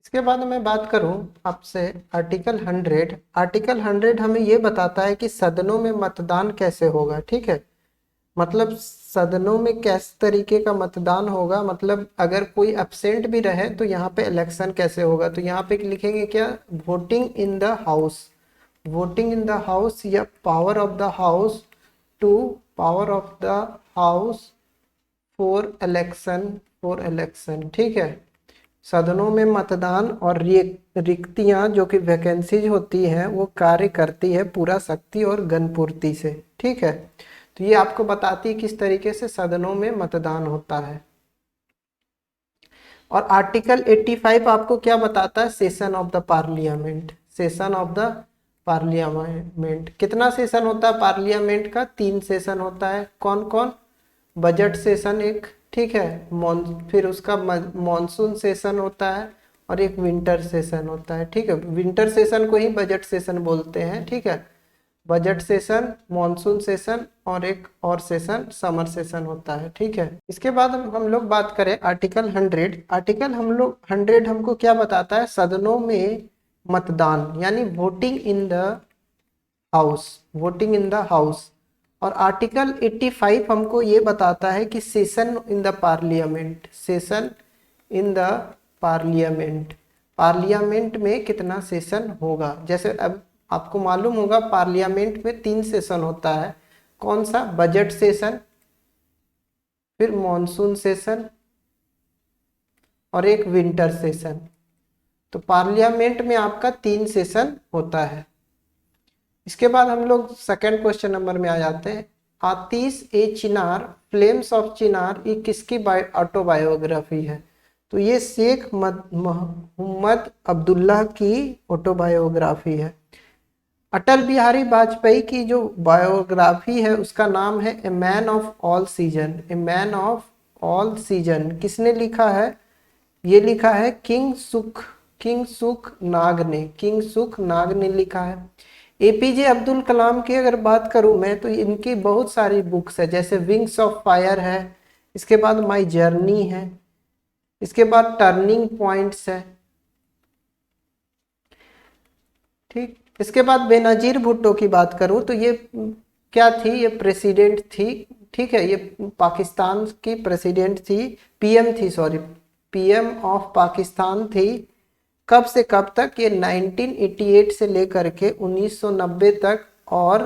इसके बाद मैं बात करूं आपसे आर्टिकल 100 हमें ये बताता है कि सदनों में मतदान कैसे होगा। ठीक है, मतलब सदनों में किस तरीके का मतदान होगा, मतलब अगर कोई एब्सेंट भी रहे तो यहाँ पे इलेक्शन कैसे होगा। तो यहाँ पे लिखेंगे क्या, voting in the house, voting in the house या power of the house to power of the house for election. ठीक है, सदनों में मतदान और रिक्तियां जो कि वैकेंसीज होती हैं वो कार्य करती है पूरा शक्ति और जनपूर्ति से। ठीक है, तो ये आपको बताती है किस तरीके से सदनों में मतदान होता है। और आर्टिकल 85 आपको क्या बताता है, session of the parliament. Session of the parliament, कितना सेशन होता है पार्लियामेंट का, 3 सेशन होता है। कौन कौन, बजट सेशन एक, ठीक है, फिर उसका मॉनसून सेशन होता है और एक विंटर सेशन होता है। ठीक है, विंटर सेशन को ही बजट सेशन बोलते हैं। ठीक है, बजट सेशन, मॉनसून सेशन और एक और सेशन समर सेशन होता है। ठीक है, इसके बाद हम लोग बात करें आर्टिकल हम लोग 100 हमको क्या बताता है, सदनों में मतदान यानी voting in the house, voting in the house. और आर्टिकल 85 हमको ये बताता है कि session in the parliament, session in the parliament, parliament में कितना सेशन होगा। जैसे अब आपको मालूम होगा पार्लियामेंट में 3 सेशन होता है। कौन सा, बजट सेशन, फिर मॉनसून सेशन और एक विंटर सेशन। तो पार्लियामेंट में आपका 3 सेशन होता है। इसके बाद हम लोग सेकंड क्वेश्चन नंबर में आ जाते हैं। आतिश ए चिनार, फ्लेम्स ऑफ चिनार, ये किसकी ऑटोबायोग्राफी है। तो ये शेख मोहम्मद अब्दुल्ला की ऑटोबायोग्राफी है। अटल बिहारी वाजपेयी की जो बायोग्राफी है उसका नाम है a man of all season, a man of all season. किसने लिखा है, ये लिखा है किंग सुख नाग ने, किंग सुख नाग ने लिखा है। एपीजे अब्दुल कलाम की अगर बात करूं मैं तो इनकी बहुत सारी बुक्स है, जैसे विंग्स ऑफ फायर है, इसके बाद माई जर्नी है, इसके बाद टर्निंग पॉइंट्स है। ठीक, इसके बाद बेनजीर भुट्टो की बात करूं तो ये क्या थी, ये प्रेसिडेंट थी। ठीक है, ये पाकिस्तान की प्रेसिडेंट थी, पीएम थी, सॉरी, पीएम ऑफ पाकिस्तान थी। कब से कब तक, ये 1988 से लेकर के 1990 तक और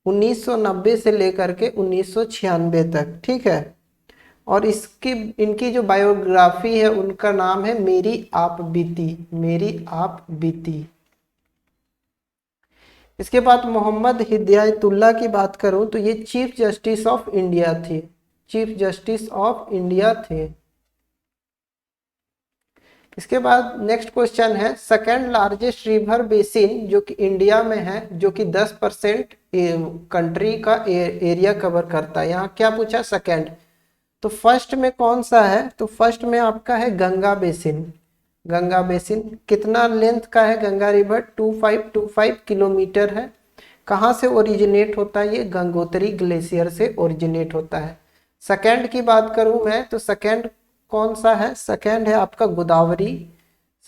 1990 से लेकर के 1996 तक। ठीक है, और इसकी इनकी जो बायोग्राफी है उनका नाम है मेरी आप बीती, मेरी आप बीती। इसके बाद मोहम्मद हिदायतुल्ला की बात करूं तो ये चीफ जस्टिस ऑफ इंडिया थे, चीफ जस्टिस ऑफ इंडिया थे। इसके बाद नेक्स्ट क्वेश्चन है, सेकेंड लार्जेस्ट रिवर बेसिन जो कि इंडिया में है, जो कि 10% कंट्री का एरिया कवर करता है। यहाँ क्या पूछा, सेकेंड। तो फर्स्ट में कौन सा है, तो फर्स्ट में आपका है गंगा बेसिन। गंगा बेसिन कितना लेंथ का है, गंगा रिवर 2525 किलोमीटर है। कहाँ से ओरिजिनेट होता है, ये गंगोत्री ग्लेशियर से ओरिजिनेट होता है। सेकेंड की बात करूं मैं तो सेकेंड कौन सा है, सेकेंड है आपका गोदावरी,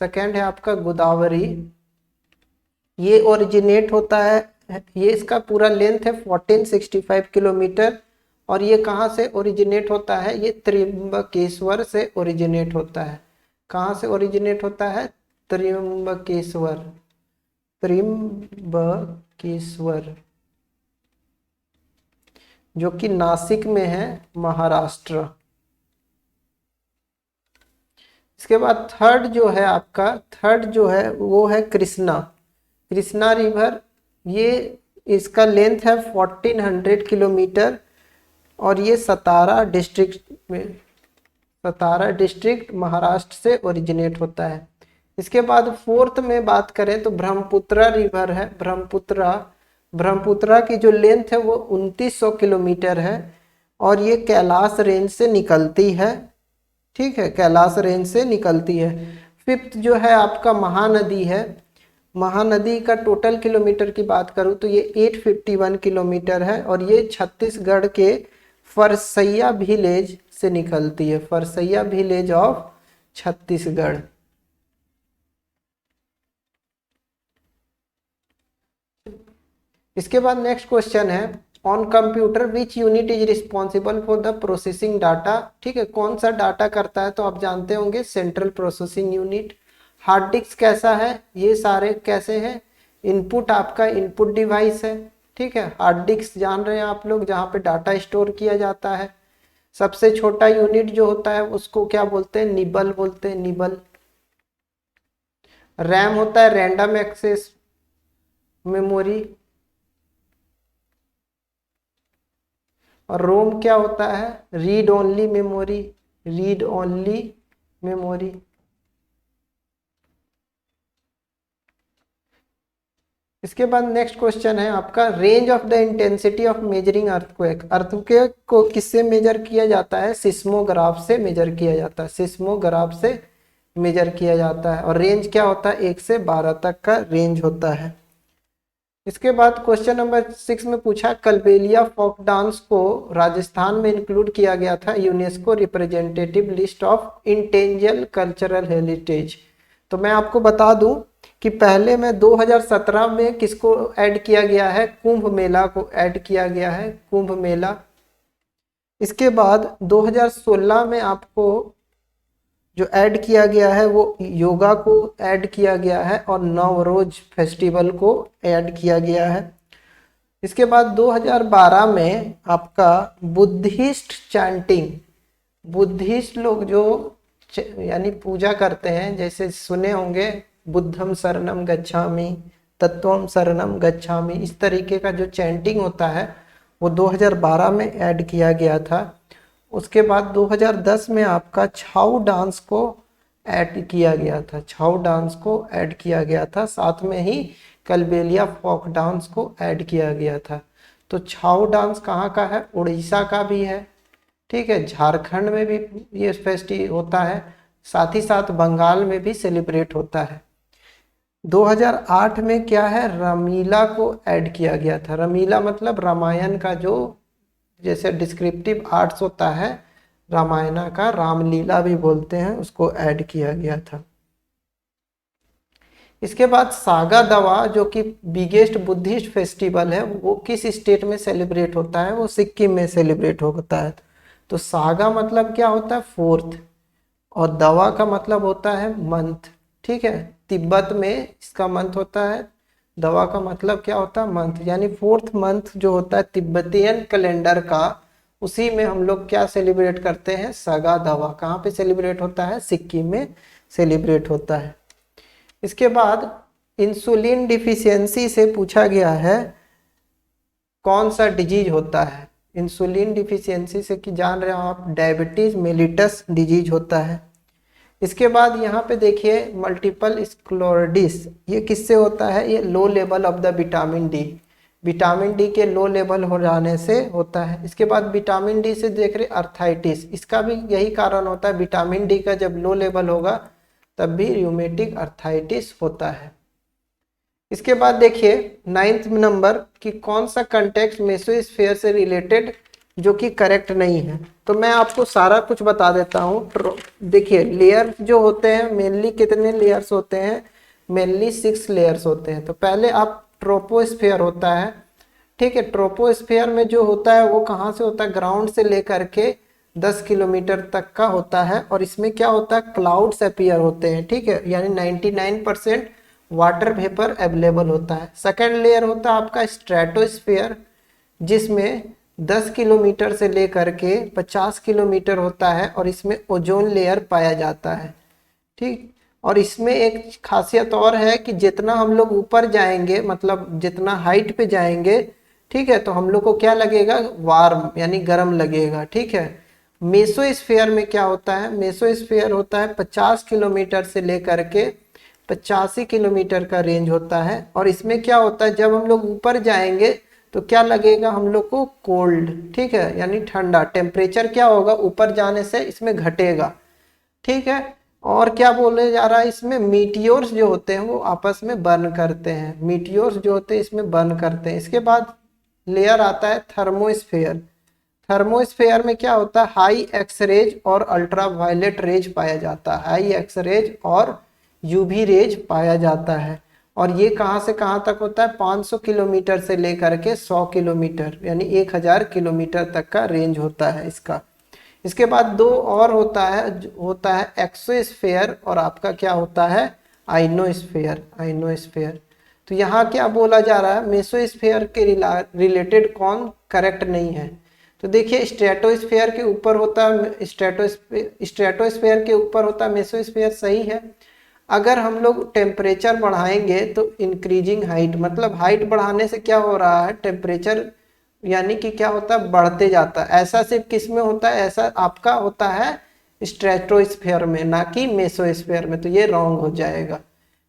सेकेंड है आपका गोदावरी। ये ओरिजिनेट होता है, ये इसका पूरा लेंथ है 1465 किलोमीटर। और ये कहाँ से ओरिजिनेट होता है, ये त्र्यंबकेश्वर से ओरिजिनेट होता है। कहाँ से ओरिजिनेट होता है, त्र्यंबकेश्वर, त्र्यंबकेश्वर जो कि नासिक में है, महाराष्ट्र। इसके बाद थर्ड जो है आपका, थर्ड जो है वो है कृष्णा, कृष्णा रिवर। ये इसका लेंथ है 1400 किलोमीटर और ये सतारा डिस्ट्रिक्ट में, सतारा डिस्ट्रिक्ट महाराष्ट्र से ओरिजिनेट होता है। इसके बाद फोर्थ में बात करें तो ब्रह्मपुत्रा रिवर है, ब्रह्मपुत्रा, ब्रह्मपुत्रा की जो लेंथ है वो 2900 किलोमीटर है और ये कैलाश रेंज से निकलती है। ठीक है, कैलाश रेंज से निकलती है। फिफ्थ जो है आपका महानदी है, महानदी का टोटल किलोमीटर की बात करूं तो ये 851 किलोमीटर है और ये छत्तीसगढ़ के फरसैया विलेज से निकलती है, फरसैया विलेज ऑफ छत्तीसगढ़। इसके बाद नेक्स्ट क्वेश्चन है, on computer which unit is responsible for the processing data. ठीक है, कौन सा डाटा करता है, तो आप जानते होंगे central processing unit. Hard disk कैसा है, ये सारे कैसे हैं, इनपुट आपका इनपुट डिवाइस है। ठीक है, हार्ड डिस्क जान रहे हैं आप लोग, जहाँ पे डाटा स्टोर किया जाता है। सबसे छोटा यूनिट जो होता है उसको क्या बोलते हैं, निबल बोलते हैं, निबल। रैम होता है रैंडम एक्सेस मेमोरी। और रोम क्या होता है, read only memory, read only memory. इसके बाद नेक्स्ट क्वेश्चन है आपका, range of the intensity of measuring earthquake. Earthquake को किससे मेजर किया जाता है, सिस्मोग्राफ से मेजर किया जाता है, सिस्मोग्राफ से मेजर किया जाता है। और रेंज क्या होता है, 1 से 12 तक का रेंज होता है। इसके बाद क्वेश्चन नंबर 6 में पूछा, कलबेलिया फोक डांस को राजस्थान में इंक्लूड किया गया था UNESCO representative list of intangible cultural heritage. तो मैं आपको बता दूं कि पहले में 2017 में किसको ऐड किया गया है, कुंभ मेला को ऐड किया गया है, कुंभ मेला। इसके बाद 2016 में आपको जो ऐड किया गया है वो योगा को ऐड किया गया है और नवरोज फेस्टिवल को ऐड किया गया है। इसके बाद 2012 में आपका बुद्धिस्ट चैंटिंग, बुद्धिस्ट लोग जो यानी पूजा करते हैं, जैसे सुने होंगे बुद्धम शरणम गच्छामि, तत्वम शरणम गच्छामि, इस तरीके का जो चैंटिंग होता है वो 2012 में ऐड किया गया था। उसके बाद 2010 में आपका छाऊ डांस को ऐड किया गया था, छाऊ डांस को ऐड किया गया था, साथ में ही कलबेलिया फोक डांस को ऐड किया गया था। तो छाऊ डांस कहाँ का है, उड़ीसा का भी है। ठीक है, झारखंड में भी ये फेस्टिवल होता है, साथ ही साथ बंगाल में भी सेलिब्रेट होता है। 2008 में क्या है, रमीला को ऐड किया गया था। रमीला मतलब रामायण का जो जैसे डिस्क्रिप्टिव आर्ट्स होता है रामायण का, रामलीला भी बोलते हैं, उसको ऐड किया गया था। इसके बाद सागा दावा जो कि बिगेस्ट बुद्धिस्ट फेस्टिवल है, वो किस स्टेट में सेलिब्रेट होता है, वो सिक्किम में सेलिब्रेट होता है। तो सागा मतलब क्या होता है, 4th, और दवा का मतलब होता है मंथ। ठीक है, तिब्बत में इसका मंथ होता है, दवा का मतलब क्या होता है, मंथ, यानी 4th मंथ जो होता है तिब्बतियन कैलेंडर का, उसी में हम लोग क्या सेलिब्रेट करते हैं, सगा दवा। कहाँ पे सेलिब्रेट होता है, सिक्किम में सेलिब्रेट होता है। इसके बाद इंसुलिन डिफिशियंसी से पूछा गया है कौन सा डिजीज होता है। इंसुलिन डिफिशियंसी से कि जान रहे हो आप, डायबिटीज मेलिटस डिजीज होता है। इसके बाद यहाँ पे देखिए मल्टीपल स्क्लेरोसिस, ये किससे होता है, ये low level of the vitamin D, vitamin D के लो लेवल हो जाने से होता है। इसके बाद विटामिन डी से देख रहे अर्थाइटिस, इसका भी यही कारण होता है, विटामिन डी का जब लो लेवल होगा तब भी रूमेटिक अर्थाइटिस होता है। इसके बाद देखिए 9th नंबर कि कौन सा कंटेक्स्ट मेसोस्फीयर से रिलेटेड जो कि करेक्ट नहीं है। तो मैं आपको सारा कुछ बता देता हूँ। देखिए लेयर जो होते हैं मेनली कितने लेयर्स होते हैं, मेनली 6 लेयर्स होते हैं। तो पहले आप ट्रोपोस्फीयर होता है। ठीक है, ट्रोपोस्फीयर में जो होता है वो कहाँ से होता है, ग्राउंड से लेकर के 10 किलोमीटर तक का होता है। और इसमें क्या होता है, क्लाउड्स अपीयर होते हैं। ठीक है, यानी 99% वाटर वेपर अवेलेबल होता है। सेकेंड लेयर होता है आपका स्ट्रेटोस्फीयर, जिसमें 10 किलोमीटर से लेकर के 50 किलोमीटर होता है और इसमें ओजोन लेयर पाया जाता है। ठीक, और इसमें एक खासियत और है कि जितना हम लोग ऊपर जाएंगे, मतलब जितना हाइट पे जाएंगे, ठीक है, तो हम लोग को क्या लगेगा, वार्म यानी गर्म लगेगा। ठीक है, मेसोस्फीयर में क्या होता है, मेसोस्फीयर होता है 50 किलोमीटर से लेकर के 85 किलोमीटर का रेंज होता है। और इसमें क्या होता है, जब हम लोग ऊपर जाएंगे तो क्या लगेगा हम लोग को, कोल्ड। ठीक है, यानी ठंडा, टेम्परेचर क्या होगा ऊपर जाने से इसमें घटेगा। ठीक है, और क्या बोले जा रहा है, इसमें मीटियोर्स जो होते हैं वो आपस में बर्न करते हैं, मीटियोर्स जो होते हैं इसमें बर्न करते हैं। इसके बाद लेयर आता है थर्मोस्फेयर। थर्मोस्फेयर में क्या होता है, हाई एक्स रेज और अल्ट्रा वायलेट रेज पाया जाता है, हाई एक्स रेज और यूवी रेज पाया जाता है। और ये कहाँ से कहाँ तक होता है, 500 किलोमीटर से लेकर के 100 किलोमीटर यानी 1000 किलोमीटर तक का रेंज होता है इसका। इसके बाद दो और होता है एक्सोस्फेयर और आपका क्या होता है, आइनोस्फेयर। आइनोस्फेयर तो यहाँ क्या बोला जा रहा है, मेसोस्फेयर के रिलेटेड कौन करेक्ट नहीं है। तो देखिए स्ट्रेटोस्फेयर के ऊपर होता है, स्ट्रेटोस्फेयर के ऊपर होता है मेसोस्फेयर, सही है। अगर हम लोग टेम्परेचर बढ़ाएंगे तो इंक्रीजिंग हाइट, मतलब हाइट बढ़ाने से क्या हो रहा है, टेम्परेचर यानी कि क्या होता है, बढ़ते जाता है। ऐसा सिर्फ किस में होता है, ऐसा आपका होता है स्ट्रेटोस्फेयर में, ना कि मेसोस्फेयर में। तो ये रॉन्ग हो जाएगा,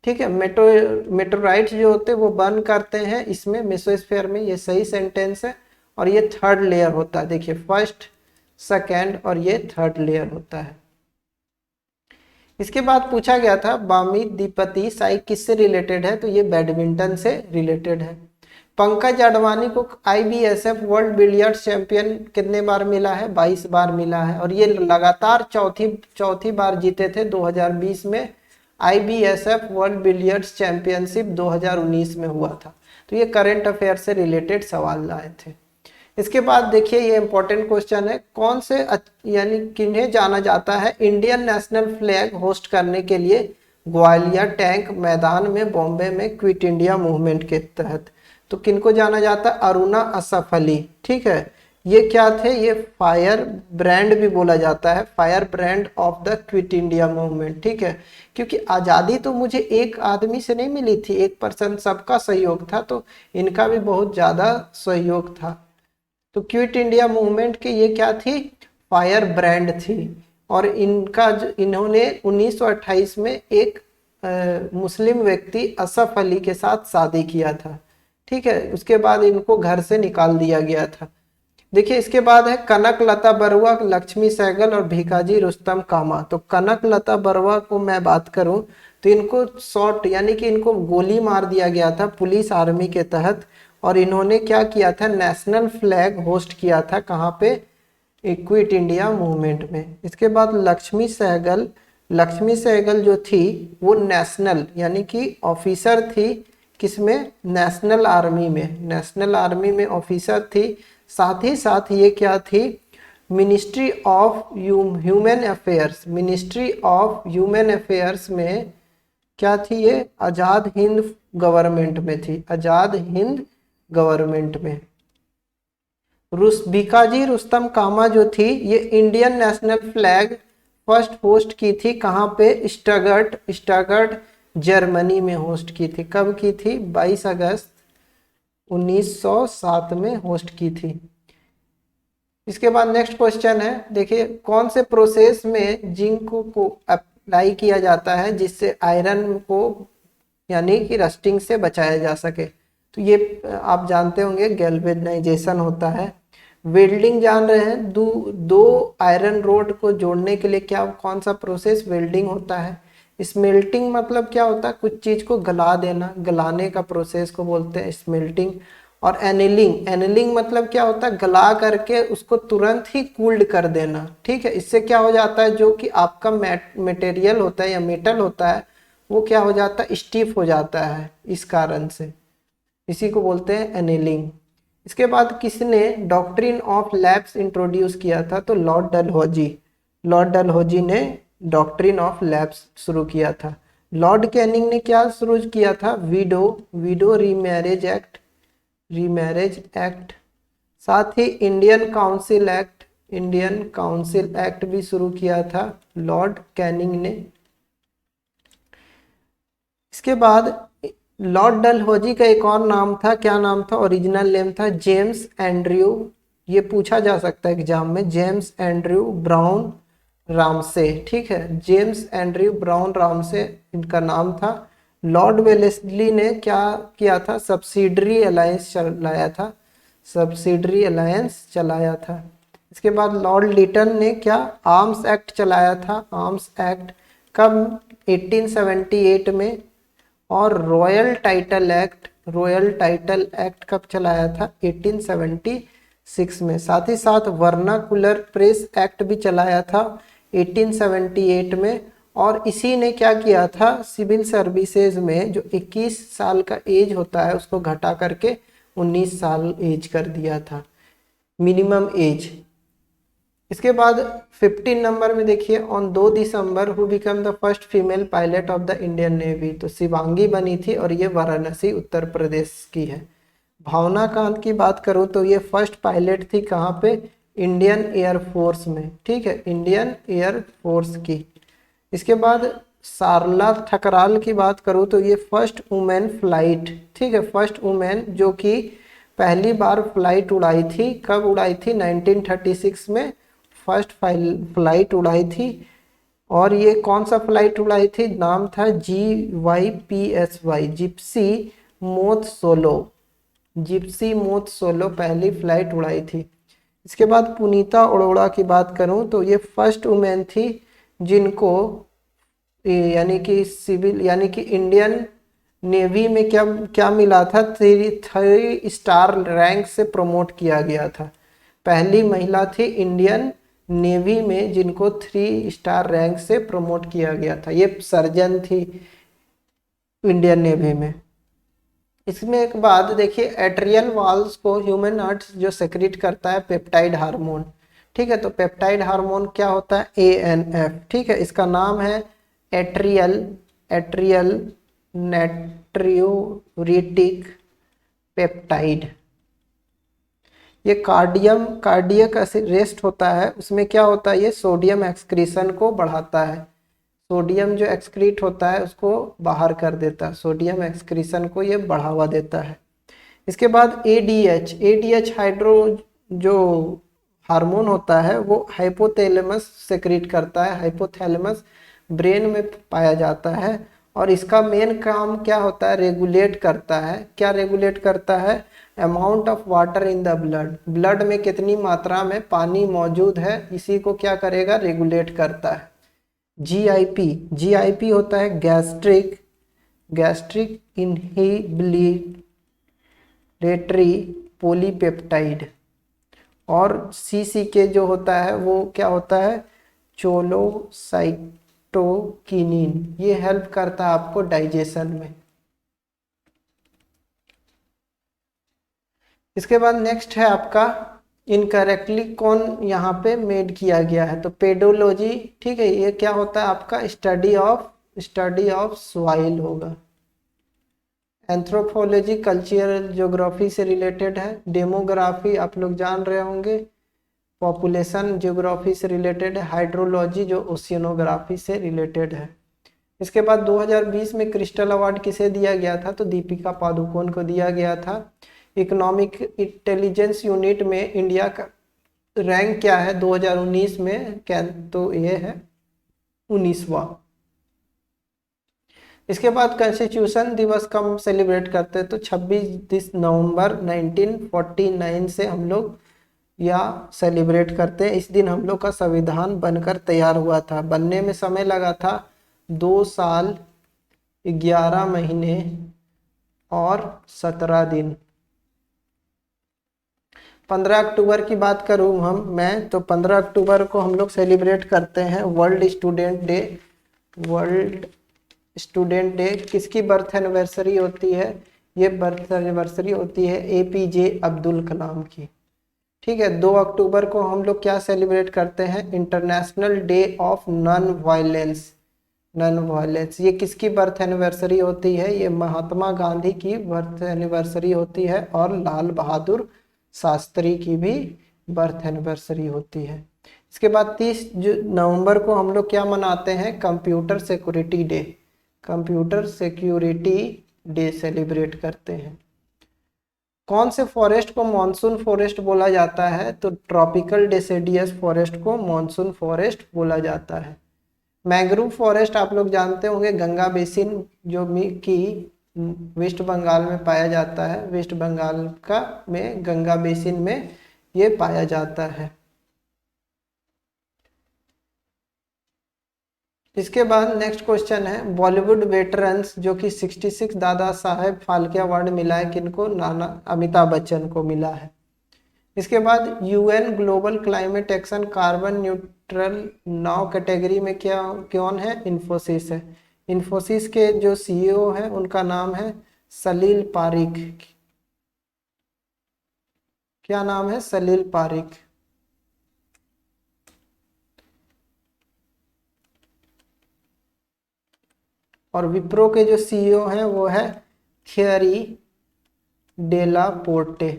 ठीक है। मेटोराइट्स जो होते हैं वो बर्न करते हैं इसमें मेसोस्फेयर में, ये सही सेंटेंस है। और ये थर्ड लेयर होता है, देखिए फर्स्ट सेकेंड और ये थर्ड लेयर होता है। इसके बाद पूछा गया था बामी द्विपति साई किससे रिलेटेड है, तो ये बैडमिंटन से रिलेटेड है। पंकज अडवाणी को IBSF वर्ल्ड बिलियर्ड्स चैंपियन कितने बार मिला है, 22 बार मिला है। और ये लगातार चौथी बार जीते थे। 2020 में IBSF वर्ल्ड बिलियर्ड्स चैंपियनशिप 2019 में हुआ था। तो ये करंट अफेयर से रिलेटेड सवाल लाए थे। इसके बाद देखिए ये इंपॉर्टेंट क्वेश्चन है, कौन से यानी किन्हें जाना जाता है इंडियन नेशनल फ्लैग होस्ट करने के लिए ग्वालियर टैंक मैदान में बॉम्बे में क्विट इंडिया मूवमेंट के तहत। तो किनको जाना जाता है, अरुणा असफ अली, ठीक है। ये क्या थे, ये फायर ब्रांड भी बोला जाता है, fire brand of the quit India movement, ठीक है। क्योंकि आज़ादी तो मुझे एक आदमी से नहीं मिली थी, 1% सबका सहयोग था, तो इनका भी बहुत ज़्यादा सहयोग था। तो क्विट इंडिया मूवमेंट के ये क्या थी, फायर ब्रांड थी। और इन्होंने 1928 में एक मुस्लिम व्यक्ति असफ अली के साथ शादी किया था, ठीक है। उसके बाद इनको घर से निकाल दिया गया था। देखिए इसके बाद है कनक लता बरुआ, लक्ष्मी सहगल और भिकाजी रुस्तम कामा। तो कनक लता बरुआ को मैं बात करूं तो इनको शॉट यानी कि इनको गोली मार दिया गया था पुलिस आर्मी के तहत। और इन्होंने क्या किया था, नेशनल फ्लैग होस्ट किया था, कहाँ पे, क्विट इंडिया मूवमेंट में। इसके बाद लक्ष्मी सहगल जो थी वो नेशनल यानी कि ऑफिसर थी, किसमें, नेशनल आर्मी में ऑफिसर थी। साथ ही साथ ये क्या थी, मिनिस्ट्री ऑफ ह्यूमन अफेयर्स में क्या थी, ये आज़ाद हिंद गवर्नमेंट में थी, आज़ाद हिंद गवर्नमेंट में। भिकाजी रुस्तम कामा जो थी ये Indian national flag first host की थी, कहाँ पे, स्टटगर्ट जर्मनी में होस्ट की थी। कब की थी, 22 अगस्त 1907 में होस्ट की थी। इसके बाद नेक्स्ट क्वेश्चन है, देखिए कौन से प्रोसेस में जिंक को अप्लाई किया जाता है जिससे आयरन को यानी कि रस्टिंग से बचाया जा सके। तो ये आप जानते होंगे गैल्वेनाइजेशन होता है। वेल्डिंग जान रहे हैं, दो आयरन रोड को जोड़ने के लिए कौन सा प्रोसेस, वेल्डिंग होता है। स्मेल्टिंग मतलब क्या होता है, कुछ चीज को गला देना, गलाने का प्रोसेस को बोलते हैं स्मेल्टिंग। और एनिलिंग मतलब क्या होता है, गला करके उसको तुरंत ही कूल्ड कर देना, ठीक है। इससे क्या हो जाता है, जो कि आपका मटेरियल होता है या मेटल होता है वो क्या हो जाता है, स्टीफ हो जाता है, इस कारण से, इसी को बोलते हैं एनिलिंग। इसके बाद किसने डॉक्ट्रिन ऑफ लैब्स इंट्रोड्यूस किया था, तो लॉर्ड डलहौजी ने डॉक्ट्रिन ऑफ लैब्स शुरू किया था। लॉर्ड कैनिंग ने क्या शुरू किया था, वीडो रीमैरेज एक्ट। साथ ही इंडियन काउंसिल एक्ट भी शुरू किया था लॉर्ड कैनिंग ने। इसके बाद लॉर्ड डलहौजी का एक और नाम था, क्या नाम था, ओरिजिनल नेम था जेम्स एंड्रयू। ये पूछा जा सकता है एग्जाम में, जेम्स एंड्रयू ब्राउन रामसे, ठीक है, जेम्स एंड्रयू ब्राउन रामसे इनका नाम था। लॉर्ड वेलेस्ली ने क्या किया था, सब्सिडरी अलायंस चलाया था। इसके बाद लॉर्ड लिटन ने क्या, आर्म्स एक्ट चलाया था, आर्म्स एक्ट कब, 1878 में। और रॉयल टाइटल एक्ट कब चलाया था, 1876 में। साथ ही साथ वर्नाकुलर प्रेस एक्ट भी चलाया था 1878 में। और इसी ने क्या किया था, सिविल सर्विसेज में जो 21 साल का एज होता है उसको घटा करके 19 साल एज कर दिया था, मिनिमम एज। इसके बाद 15 नंबर में देखिए, on 2 December who become the first female pilot of the Indian navy, तो शिवांगी बनी थी और ये वाराणसी उत्तर प्रदेश की है। भावना कांत की बात करूँ तो ये फर्स्ट पायलट थी कहाँ पे, इंडियन एयरफोर्स में, ठीक है, इंडियन एयरफोर्स की। इसके बाद सारला ठकराल की बात करूँ तो ये फर्स्ट वुमेन फ्लाइट, ठीक है, फर्स्ट वुमेन जो कि पहली बार फ्लाइट उड़ाई थी, कब उड़ाई थी, 1936 में फर्स्ट फ्लाइट उड़ाई थी। और ये कौन सा फ्लाइट उड़ाई थी, नाम था GYPSY, Gypsy moth solo, Gypsy moth solo पहली फ्लाइट उड़ाई थी। इसके बाद पुनीता अरोड़ा की बात करूं तो ये फर्स्ट वुमेन थी जिनको यानी कि सिविल यानी कि इंडियन नेवी में क्या क्या मिला था, 3 स्टार रैंक से प्रमोट किया गया था। पहली महिला थी इंडियन नेवी में जिनको 3 स्टार रैंक से प्रमोट किया गया था, ये सर्जन थी इंडियन नेवी में। इसमें एक बात देखिए, एट्रियल वाल्स को ह्यूमन हार्ट जो सेक्रेट करता है पेप्टाइड हार्मोन, ठीक है, तो पेप्टाइड हार्मोन क्या होता है, ANF, ठीक है, इसका नाम है एट्रियल नाट्रियोरेटिक पेप्टाइड। ये कार्डियक रेस्ट होता है, उसमें क्या होता है, ये सोडियम एक्सक्रीशन को बढ़ाता है, सोडियम जो एक्सक्रीट होता है उसको बाहर कर देता है, सोडियम एक्सक्रीशन को ये बढ़ावा देता है। इसके बाद ADH हाइड्रो जो हार्मोन होता है वो हाइपोथैलेमस सेक्रेट करता है, हाइपोथैलेमस ब्रेन में पाया जाता है और इसका मेन काम क्या होता है, रेगुलेट करता है, क्या रेगुलेट करता है, amount of water in the blood, blood में कितनी मात्रा में पानी मौजूद है, इसी को क्या करेगा, रेगुलेट करता है। GIP होता है गैस्ट्रिक इनहिबिटरी पॉलीपेप्टाइड। और CCK जो होता है वो क्या होता है, चोलोसाइटोकिनिन, ये हेल्प करता है आपको डाइजेशन में। इसके बाद नेक्स्ट है आपका इनकरेक्टली कौन यहाँ पे मेड किया गया है, तो पेडोलॉजी, ठीक है, ये क्या होता है आपका, स्टडी ऑफ सॉइल होगा। एंथ्रोपोलॉजी कल्चरल ज्योग्राफी से रिलेटेड है। डेमोग्राफी आप लोग जान रहे होंगे, पॉपुलेशन ज्योग्राफी से रिलेटेड है। हाइड्रोलॉजी जो ओशियनोग्राफी से रिलेटेड है। इसके बाद 2020 में क्रिस्टल अवार्ड किसे दिया गया था, तो दीपिका पादुकोण को दिया गया था। इकोनॉमिक इंटेलिजेंस यूनिट में इंडिया का रैंक क्या है 2019 में, क्या, तो ये है 19वां। इसके बाद कॉन्स्टिट्यूशन दिवस कब सेलिब्रेट करते हैं, तो 26 नवंबर 1949 से हम लोग या सेलिब्रेट करते हैं। इस दिन हम लोग का संविधान बनकर तैयार हुआ था, बनने में समय लगा था 2 साल 11 महीने और 17 दिन। 15 अक्टूबर की बात करूँ मैं तो 15 अक्टूबर को हम लोग सेलिब्रेट करते हैं वर्ल्ड स्टूडेंट डे। किसकी बर्थ एनिवर्सरी होती है, ये बर्थ एनिवर्सरी होती है APJ अब्दुल कलाम की, ठीक है। 2 अक्टूबर को हम लोग क्या सेलिब्रेट करते हैं, international day of non violence. ये किसकी बर्थ एनिवर्सरी होती है, ये महात्मा गांधी की बर्थ एनिवर्सरी होती है और लाल बहादुर शास्त्री की भी बर्थ एनिवर्सरी होती है। इसके बाद 30 नवंबर को हम लोग क्या मनाते हैं, कंप्यूटर सिक्योरिटी डे सेलिब्रेट करते हैं। कौन से फॉरेस्ट को मॉनसून फॉरेस्ट बोला जाता है, तो ट्रॉपिकल डेसिडियस फॉरेस्ट को मॉनसून फॉरेस्ट बोला जाता है। मैंग्रोव फॉरेस्ट आप लोग जानते होंगे, गंगा बेसिन जो कि वेस्ट बंगाल में पाया जाता है, वेस्ट बंगाल का में गंगा बेसिन में ये पाया जाता है। इसके बाद नेक्स्ट क्वेश्चन है, बॉलीवुड वेटरन्स जो कि 66 दादा साहेब फाल्के अवार्ड मिला है किनको, नाना अमिताभ बच्चन को मिला है। इसके बाद UN global climate action carbon neutral 9 category में क्या कौन है? इन्फोसिस है। इन्फोसिस के जो सीईओ है उनका नाम है सलील पारिक। क्या नाम है? सलील पारिक। और विप्रो के जो सीईओ हैं वो है थियरी डेला पोर्टे।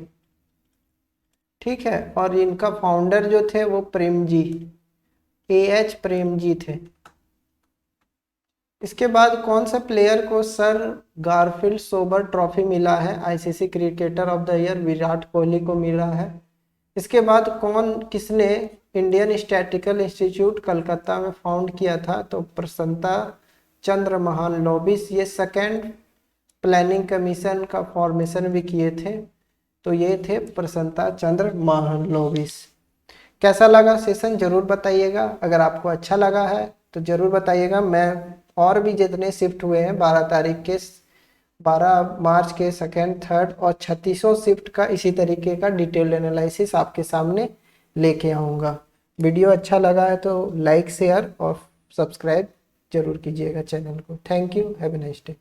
ठीक है, और इनका फाउंडर जो थे वो प्रेम जी, एएच प्रेम जी थे। इसके बाद कौन सा प्लेयर को सर गारफील्ड सोबर ट्रॉफी मिला है? ICC cricketer of the year Virat Kohli को मिला है। इसके बाद किसने इंडियन स्टैटिकल इंस्टीट्यूट कलकत्ता में फाउंड किया था? तो प्रसन्नता चंद्र महालनोबिस। ये सेकेंड प्लानिंग कमीशन का फॉर्मेशन भी किए थे, तो ये थे प्रसन्नता चंद्र महालनोबिस। कैसा लगा सेशन जरूर बताइएगा। अगर आपको अच्छा लगा है तो जरूर बताइएगा। मैं और भी जितने शिफ्ट हुए हैं 12 मार्च के सेकेंड थर्ड और 36 शिफ्ट का इसी तरीके का डिटेल्ड एनालिसिस आपके सामने लेके आऊँगा। वीडियो अच्छा लगा है तो लाइक शेयर और सब्सक्राइब जरूर कीजिएगा चैनल को। Thank you, have a nice day.